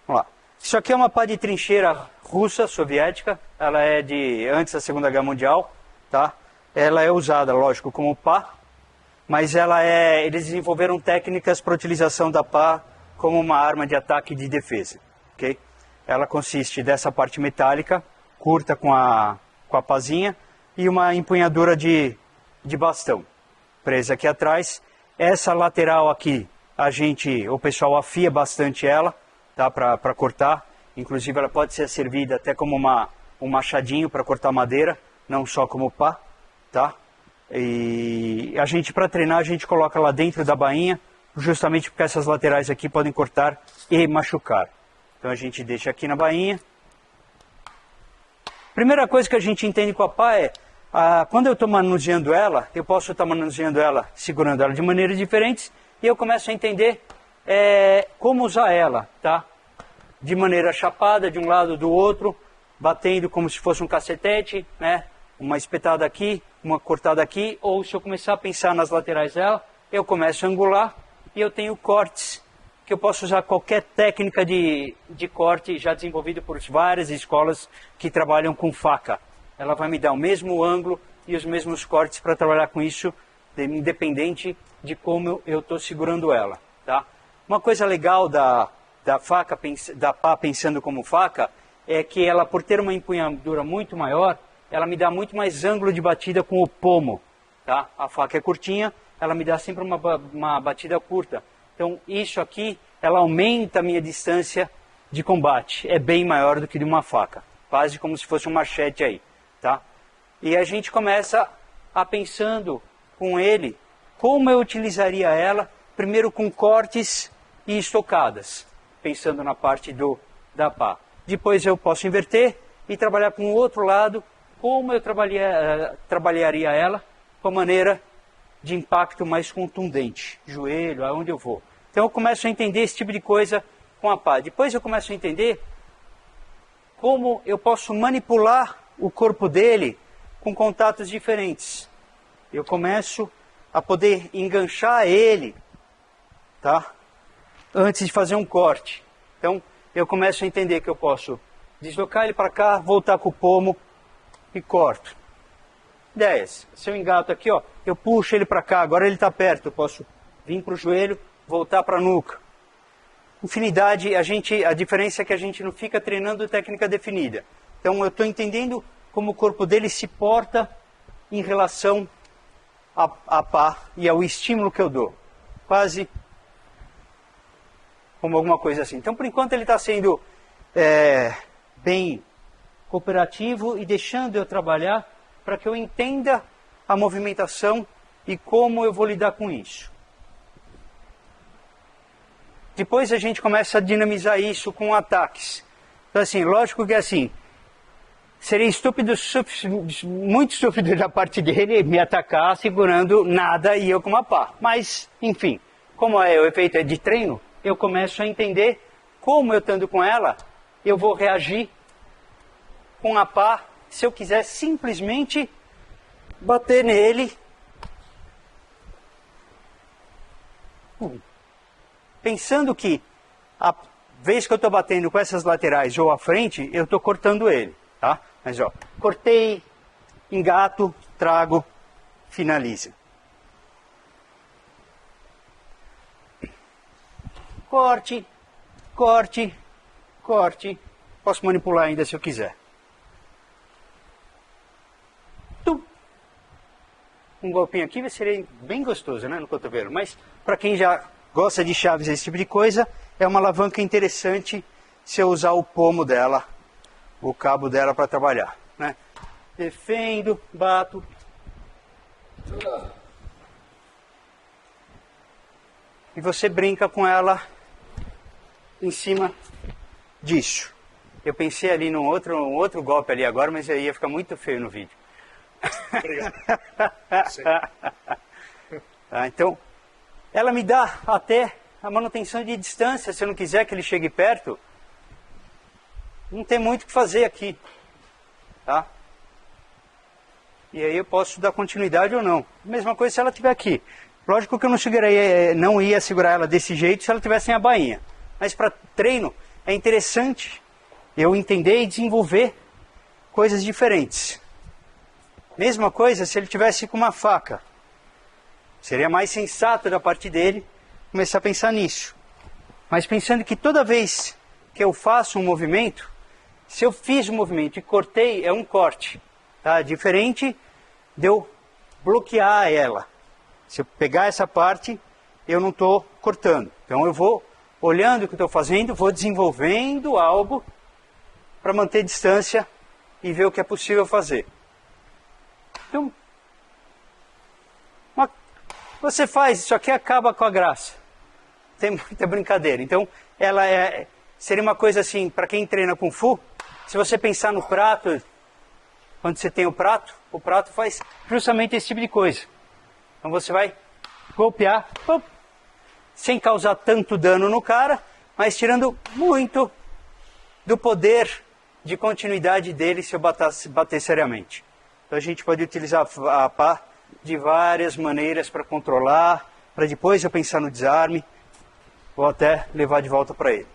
Vamos lá. Isso aqui é uma pá de trincheira russa, soviética. Ela é de antes da Segunda Guerra Mundial, tá? Ela é usada, lógico, como pá, mas eles desenvolveram técnicas para utilização da pá como uma arma de ataque e de defesa, ok? Ela consiste dessa parte metálica, curta com a pazinha, e uma empunhadura de bastão presa aqui atrás. Essa lateral aqui, o pessoal afia bastante ela, tá? Para cortar. Inclusive ela pode ser servida até como um machadinho para cortar madeira, não só como pá, tá? E para treinar, a gente coloca lá dentro da bainha, justamente porque essas laterais aqui podem cortar e machucar. Então a gente deixa aqui na bainha. Primeira coisa que a gente entende com a pá é, quando eu estou manuseando ela, eu posso estar manuseando ela, segurando ela de maneiras diferentes, e eu começo a entender como usar ela, tá? De maneira chapada, de um lado do outro, batendo como se fosse um cacetete, né? Uma espetada aqui, uma cortada aqui, ou se eu começar a pensar nas laterais dela, eu começo a angular e eu tenho cortes, que eu posso usar qualquer técnica de corte já desenvolvida por várias escolas que trabalham com faca. Ela vai me dar o mesmo ângulo e os mesmos cortes para trabalhar com isso, independente de como eu estou segurando ela, tá? Uma coisa legal da faca, da pá pensando como faca, é que ela, por ter uma empunhadura muito maior, ela me dá muito mais ângulo de batida com o pomo, tá? A faca é curtinha, ela me dá sempre uma batida curta. Então isso aqui, ela aumenta a minha distância de combate. É bem maior do que de uma faca. Quase como se fosse um machete aí, tá? E a gente começa a pensando com ele como eu utilizaria ela, primeiro com cortes e estocadas, pensando na parte da pá. Depois eu posso inverter e trabalhar com o outro lado, como eu trabalharia ela com a maneira de impacto mais contundente, joelho, aonde eu vou. Então eu começo a entender esse tipo de coisa com a pá. Depois eu começo a entender como eu posso manipular o corpo dele com contatos diferentes. Eu começo a poder enganchar ele, tá? Antes de fazer um corte. Então eu começo a entender que eu posso deslocar ele para cá, voltar com o pomo e corto. Ideias. Se eu engato aqui, ó, eu puxo ele para cá, agora ele está perto, eu posso vir para o joelho, voltar para a nuca. Infinidade, a diferença é que a gente não fica treinando técnica definida. Então eu estou entendendo como o corpo dele se porta em relação à pá e ao estímulo que eu dou. Quase como alguma coisa assim. Então por enquanto ele está sendo bem cooperativo e deixando eu trabalhar para que eu entenda a movimentação e como eu vou lidar com isso. Depois a gente começa a dinamizar isso com ataques. Então assim, lógico que assim, seria estúpido, muito estúpido da parte dele me atacar segurando nada e eu com uma pá. Mas, enfim, como o efeito é de treino, eu começo a entender como eu estando com ela, eu vou reagir com a pá se eu quiser simplesmente bater nele. Pensando que a vez que eu estou batendo com essas laterais ou à frente, eu estou cortando ele, tá? Mas ó, cortei, engato, trago, finaliza. Corte, corte, corte. Posso manipular ainda se eu quiser. Tum. Um golpinho aqui seria bem gostoso, né, no cotovelo. Mas para quem já gosta de chaves, esse tipo de coisa, é uma alavanca interessante se eu usar o pomo dela, o cabo dela para trabalhar, né? Defendo, bato. E você brinca com ela em cima disso. Eu pensei ali num outro golpe ali agora, mas aí ia ficar muito feio no vídeo. Obrigado. Tá, então, ela me dá até a manutenção de distância, se eu não quiser que ele chegue perto. Não tem muito o que fazer aqui, tá? E aí eu posso dar continuidade ou não. Mesma coisa se ela estiver aqui. Lógico que eu não ia segurar ela desse jeito se ela tivesse sem a bainha. Mas para treino, é interessante eu entender e desenvolver coisas diferentes. Mesma coisa se ele tivesse com uma faca. Seria mais sensato da parte dele começar a pensar nisso. Mas pensando que toda vez que eu faço um movimento, se eu fiz um movimento e cortei, é um corte. Tá? Diferente de eu bloquear ela. Se eu pegar essa parte, eu não estou cortando. Então eu vou olhando o que estou fazendo, vou desenvolvendo algo para manter distância e ver o que é possível fazer. Então, você faz isso aqui, acaba com a graça. Tem muita brincadeira. Então, seria uma coisa assim, para quem treina Kung Fu, se você pensar no prato, quando você tem o prato faz justamente esse tipo de coisa. Então você vai golpear, sem causar tanto dano no cara, mas tirando muito do poder de continuidade dele se eu bater seriamente. Então a gente pode utilizar a pá de várias maneiras para controlar, para depois eu pensar no desarme, ou até levar de volta para ele.